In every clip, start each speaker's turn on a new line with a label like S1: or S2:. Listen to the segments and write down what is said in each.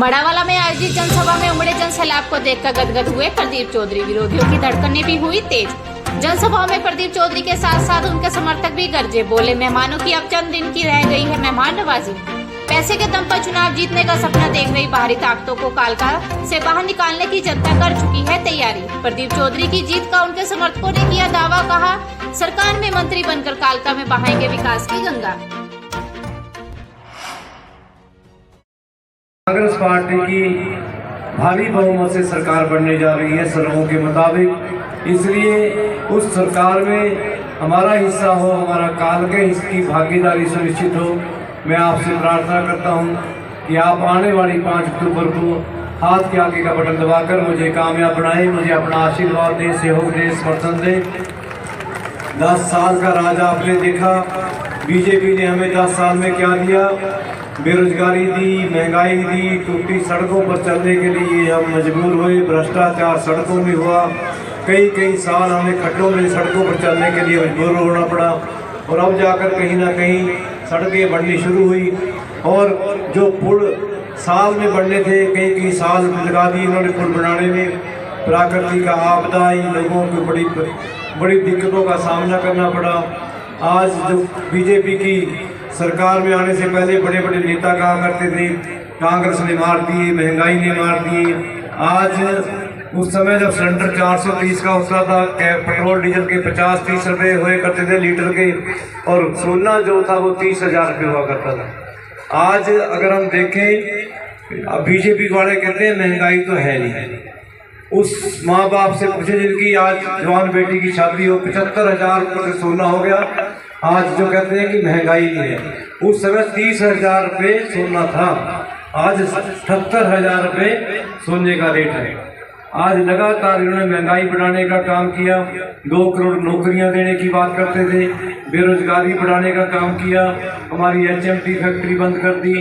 S1: मड़ावाला में आयोजित जनसभा में उमड़े जनसैलाब को देखकर गदगद हुए प्रदीप चौधरी। विरोधियों की धड़कनें भी हुई तेज। जनसभा में प्रदीप चौधरी के साथ साथ उनके समर्थक भी गरजे। बोले, मेहमानों की अब चंद दिन की रह गई है मेहमान नवाजी। पैसे के दम पर चुनाव जीतने का सपना देख रही बाहरी ताकतों को कालका से बाहर निकालने की जनता कर चुकी है तैयारी। प्रदीप चौधरी की जीत का उनके समर्थकों ने किया दावा। कहा, सरकार में मंत्री बनकर कालका में बहाएंगे विकास की गंगा।
S2: कांग्रेस पार्टी की भारी बहुमत से सरकार बनने जा रही है सर्वों के मुताबिक। इसलिए उस सरकार में हमारा हिस्सा हो, हमारा काल के इसकी भागीदारी सुनिश्चित हो। मैं आपसे प्रार्थना करता हूं कि आप आने वाली 5 अक्टूबर को हाथ के आगे का बटन दबाकर मुझे कामयाब बनाएं, मुझे अपना आशीर्वाद दें, सहयोग दें, समर्थन दें। 10 साल का राज आपने देखा। बीजेपी ने हमें 10 साल में क्या दिया? बेरोजगारी दी, महंगाई दी, टूटी सड़कों पर चलने के लिए हम मजबूर हुए, भ्रष्टाचार सड़कों में हुआ, कई साल हमें खड्डों में सड़कों पर चलने के लिए मजबूर होना पड़ा। और अब जाकर कहीं ना कहीं सड़कें बननी शुरू हुई और जो पुल साल में बनने थे कई साल लगा दिए इन्होंने पुल बनाने में। प्राकृतिक आपदा इन लोगों को बड़ी दिक्कतों का सामना करना पड़ा। आज जो बीजेपी की सरकार में आने से पहले बड़े बड़े नेता कहा करते थे कांग्रेस ने मार दिए, महंगाई ने मार दिए। आज उस समय जब सिलेंडर 430 का होता था, पेट्रोल डीजल के 50-30 रुपये हुए करते थे लीटर के, और सोना जो था वो 30,000 रुपये हुआ करता था। आज अगर हम देखें, अब बीजेपी वाले कहते हैं महंगाई तो है नहीं। उस माँ बाप से पूछे जिनकी आज जवान बेटी की शादी हो, 75,000 रुपये सोना हो गया। आज जो कहते हैं कि महंगाई नहीं है, उस समय 30,000 रुपये सोना था, आज 78,000 रुपये सोने का रेट है। आज लगातार इन्होंने महंगाई बढ़ाने का काम किया। 2 करोड़ नौकरियां देने की बात करते थे, बेरोजगारी बढ़ाने का काम किया। हमारी HMT फैक्ट्री बंद कर दी,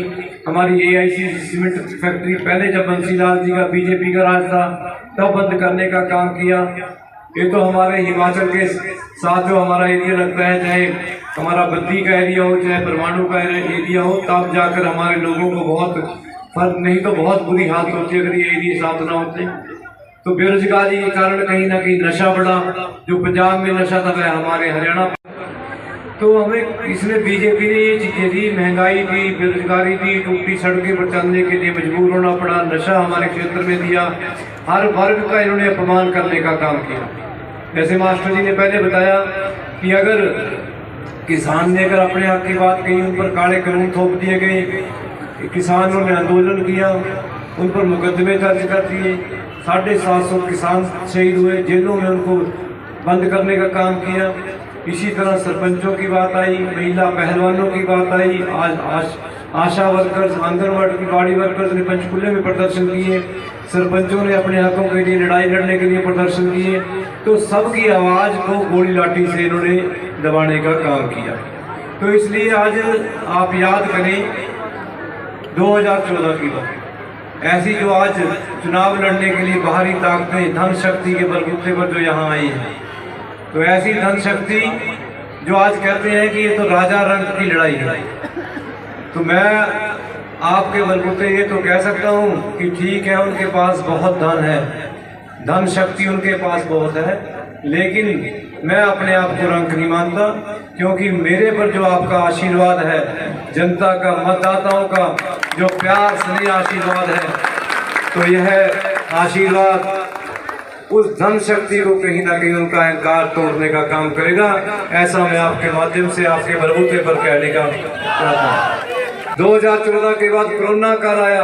S2: हमारी AIC सीमेंट फैक्ट्री पहले जब बंसीलाल जी का बीजेपी का राज था तब बंद करने का काम किया। ये तो हमारे हिमाचल के साथ जो हमारा एरिया लगता है, चाहे हमारा बद्दी का एरिया हो, चाहे परमाणु का एरिया हो, तब जाकर हमारे लोगों को बहुत फर्क, नहीं तो बहुत बुरी हालत होती अगर ये एरिया साफ ना होते। तो बेरोजगारी के कारण कहीं ना कहीं नशा बढ़ा। जो पंजाब में नशा था वह हमारे हरियाणा। तो हमें इसलिए बीजेपी ने ये चीजें दी, महंगाई दी, बेरोजगारी दी, टूटी सड़कें पर चलने के लिए मजबूर होना पड़ा, नशा हमारे क्षेत्र में दिया। हर वर्ग का इन्होंने अपमान करने का काम किया। जैसे मास्टर जी ने पहले बताया कि अगर किसान ने अगर अपने हक की बात कही, उन पर काले कानून थोप दिए गए, किसानों ने आंदोलन किया, उन पर मुकदमे दर्ज कर दिए, 750 किसान शहीद हुए, जेलों में उनको बंद करने का काम किया। इसी तरह सरपंचों की बात आई, महिला पहलवानों की बात आई, आज आशा वर्कर्स, आंगनबाड़ी वर्कर्स ने पंचकुले में प्रदर्शन किए, सरपंचों ने अपने हकों के लिए लड़ाई लड़ने के लिए प्रदर्शन किए। तो सबकी आवाज़ को गोली लाठी से इन्होंने दबाने का काम किया। तो इसलिए आज आप याद करें 2014 की बात, ऐसी जो आज चुनाव लड़ने के लिए बाहरी ताकतें धन शक्ति के बलबूते पर जो यहाँ आई हैं, तो ऐसी धन शक्ति जो आज कहते हैं कि ये तो राजा रंग की लड़ाई है, तो मैं आपके बलबूते ये तो कह सकता हूँ कि ठीक है, उनके पास बहुत धन है, धन शक्ति उनके पास बहुत है, लेकिन मैं अपने आप को रंग नहीं मानता, क्योंकि मेरे पर जो आपका आशीर्वाद है, जनता का, मतदाताओं का जो प्यार स्नेह आशीर्वाद है, तो यह आशीर्वाद उस धन शक्ति को कहीं ना कहीं उनका अहंकार तोड़ने का काम करेगा। ऐसा मैं आपके माध्यम से आपके बलबूते पर कहने का चाहता हूँ। 2014 के बाद कोरोना काल आया,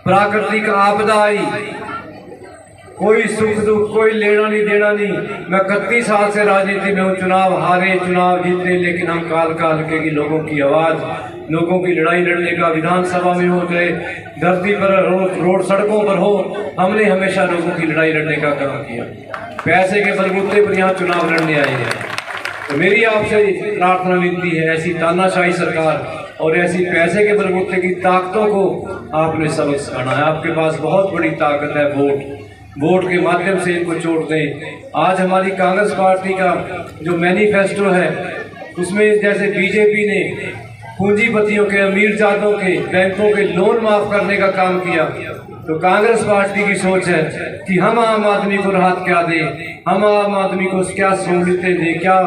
S2: प्राकृतिक आपदा आई, कोई सुख दुख, कोई लेना नहीं देना नहीं। मैं 31 साल से राजनीति में हूँ, चुनाव हारे, चुनाव जीते, लेकिन हम काल के लोगों की आवाज़, लोगों की लड़ाई लड़ने का, विधानसभा में हो, चाहे धरती पर रोड सड़कों पर हो, हमने हमेशा लोगों की लड़ाई लड़ने का काम किया। पैसे के बलबूते पर यहाँ चुनाव लड़ने आए हैं। तो मेरी आपसे प्रार्थना विनती है, ऐसी तानाशाही सरकार और ऐसी पैसे के बलबूते की ताकतों को आपने सबक सिखाना है। आपके पास बहुत बड़ी ताकत है, वोट के माध्यम से इनको छोड़ दें। आज हमारी कांग्रेस पार्टी का जो मैनिफेस्टो है, उसमें जैसे बीजेपी ने पूंजीपतियों के, अमीरजादों के, बैंकों के लोन माफ करने का काम किया। तो कांग्रेस पार्टी की सोच है कि हम आम आदमी को राहत क्या दें, हम आम आदमी को क्या सहूलियतें दें, क्या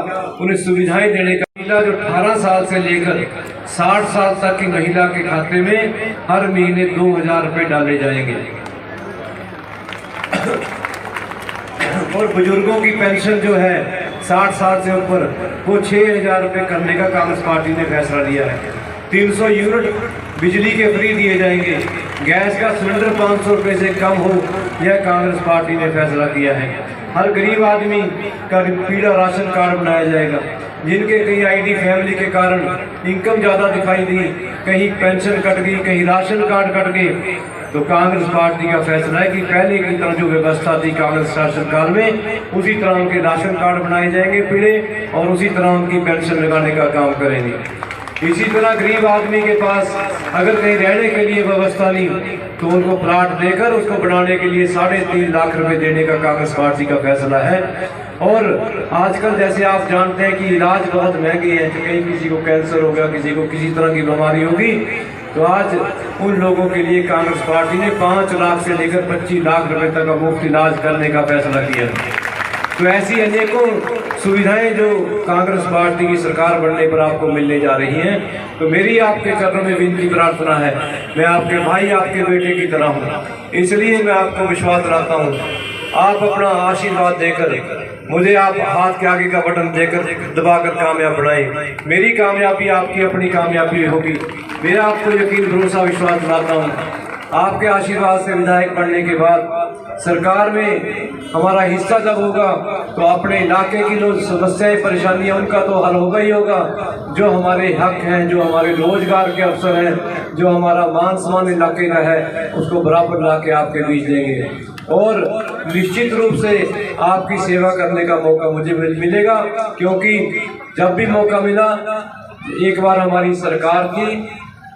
S2: उन्हें सुविधाएं देने का। महिला जो 18 साल से लेकर 60 साल तक की महिला के खाते में हर महीने 2000 रुपये डाले जाएंगे। और बुजुर्गों की पेंशन जो है 60 साल से ऊपर वो 6000 रुपये करने का कांग्रेस पार्टी ने फैसला लिया है। 300 यूनिट बिजली के फ्री दिए जाएंगे। गैस का सिलेंडर 500 रुपये से कम हो, यह कांग्रेस पार्टी ने फैसला किया है। हर गरीब आदमी का पीला राशन कार्ड बनाया जाएगा। जिनके कहीं आईडी फैमिली के कारण इनकम ज़्यादा दिखाई दी, कहीं पेंशन कट गई, कहीं राशन कार्ड कट गए, तो कांग्रेस पार्टी का फैसला है कि पहले की तरह जो व्यवस्था थी कांग्रेस शासन काल में, उसी तरह उनके राशन कार्ड बनाए जाएंगे पीले, और उसी तरह उनकी पेंशन लगाने का काम करेंगे। इसी तरह गरीब आदमी के पास अगर कहीं रहने के लिए व्यवस्था नहीं, तो उनको प्लाट देकर उसको बनाने के लिए 3.5 लाख रुपए देने का कांग्रेस पार्टी का फैसला है। और आजकल जैसे आप जानते हैं कि इलाज बहुत महंगे हैं, कहीं किसी को कैंसर हो गया, किसी को किसी तरह की बीमारी होगी, तो आज उन लोगों के लिए कांग्रेस पार्टी ने 5 लाख से लेकर 25 लाख रुपए तक का मुफ्त इलाज करने का फैसला किया। तो ऐसी अनेकों सुविधाएं जो कांग्रेस पार्टी की सरकार बनने पर आपको मिलने जा रही हैं। तो मेरी आपके चरणों में विनती प्रार्थना है, मैं आपके भाई, आपके बेटे की तरह हूँ, इसलिए मैं आपको विश्वास दिलाता हूँ। आप अपना आशीर्वाद देकर मुझे, आप हाथ के आगे का बटन देकर दबाकर कामयाब बनाएं। मेरी कामयाबी आपकी अपनी कामयाबी होगी। मेरा आपको यकीन, भरोसा, विश्वास दिलाता हूँ। आपके आशीर्वाद से विधायक बनने के बाद सरकार में हमारा हिस्सा जब होगा, तो अपने इलाके की जो समस्याएं, परेशानियां, उनका तो हल होगा ही होगा। जो हमारे हक हैं, जो हमारे रोजगार के अवसर हैं, जो हमारा मान सम्मान इलाके का है, उसको बराबर ला के आपके बीच देंगे। और निश्चित रूप से आपकी सेवा करने का मौका मुझे मिलेगा, क्योंकि जब भी मौका मिला, एक बार हमारी सरकार थी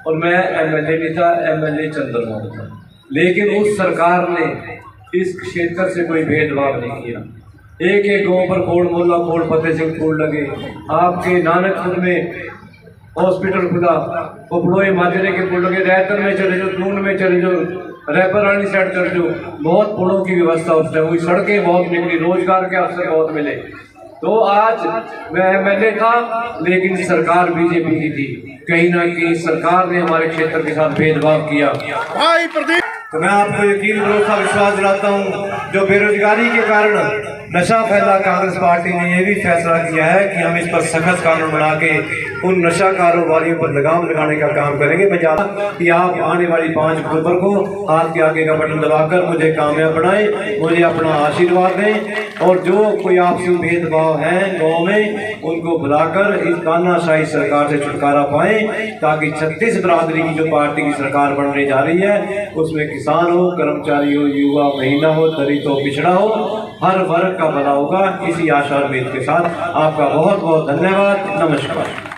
S2: और मैं एमएलए नहीं था, एमएलए चंद्रमोहन था, लेकिन उस सरकार ने इस क्षेत्र से कोई भेदभाव नहीं किया। एक एक गांव पर खोड़ मोहल्ला, खोड़ फतेह सिंह फूल लगे। आपके नानकपुर में हॉस्पिटल खुला, उपड़ोई माजरे के फूल लगे, रैतर में चले जाओ, दून में चले जाओ, रैपरानी साइड चले जाओ, बहुत पुलों की व्यवस्था उस टाइम हुई, सड़कें बहुत निकली, रोजगार के अवसर बहुत मिले। तो आज मैं एमएलए था, लेकिन सरकार बीजेपी की थी। कहीं ना कहीं सरकार ने हमारे क्षेत्र के साथ भेदभाव किया। तो मैं आपको यकीन, भरोसा, विश्वास दिलाता हूँ, जो बेरोजगारी के कारण नशा फैला, कांग्रेस पार्टी ने यह भी फैसला किया है कि हम इस पर सख्त कानून बना के उन नशा कारोबारियों पर लगाम लगाने का काम करेंगे। मैं चाहता कि आप आने वाली 5 अक्टूबर को हाथ के आगे का बटन दबाकर मुझे कामयाब बनाएं, मुझे अपना आशीर्वाद दें, और जो कोई आपसी भेदभाव है गाँव में, उनको बुलाकर इस तानाशाही सरकार से छुटकारा पाएं, ताकि 36 बिरादरी की जो पार्टी की सरकार बनने जा रही है, उसमें किसान हो, कर्मचारी हो, युवा, महिला हो, दलित हो, पिछड़ा हो, हर वर्ग का भला होगा। इसी आशा उम्मीद के साथ आपका बहुत बहुत धन्यवाद। नमस्कार।